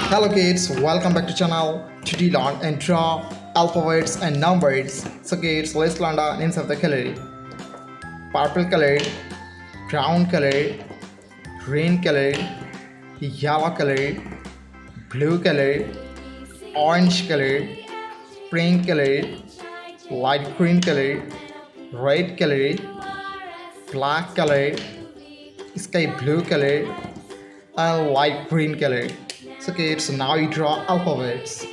Hello kids, welcome back to channel. Today learn and draw alphabets and numbers. So kids, let's learn the names of the color. Purple color, brown color, green color, yellow color, blue color, orange color, pink color, light green color, red color, black color, sky blue color, and light green color. So kids, now you draw alphabets.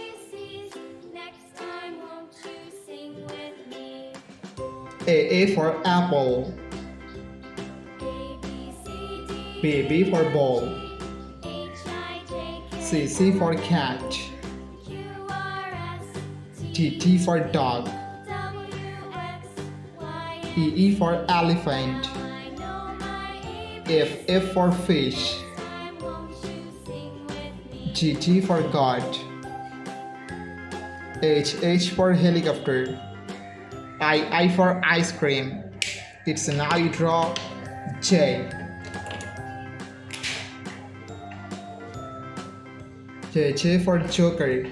A for apple, B for ball, C for cat, T for dog, E for elephant, F for fish, G for God, H for helicopter, I for ice cream. It's now you draw J. J for joker,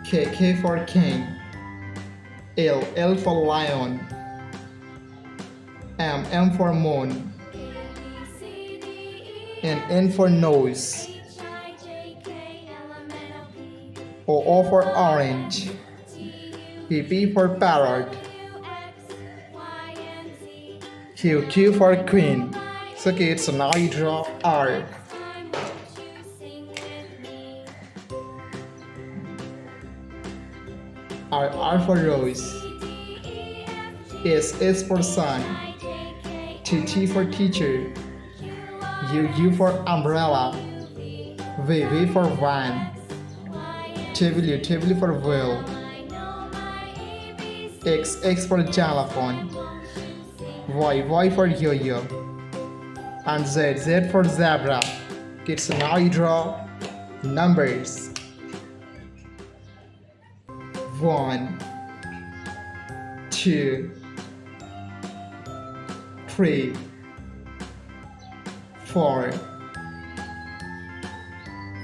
K for king, L for lion, M for moon, and N for nose, O for orange, P for parrot, Q for queen. So kids, so now you draw R. R for rose, S for sun, T for teacher, U for umbrella, V for van, W for wheel, X for xylophone, Y for yo-yo, and Z for zebra. Kids, so now you draw numbers. 1, 2, 3, 4,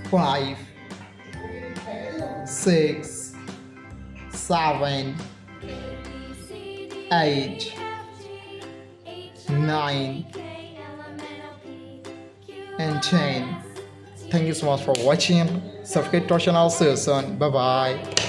5, 6, 7, 8, 9, and 10. Thank you so much for watching. Subscribe to our channel. See you soon. Bye bye.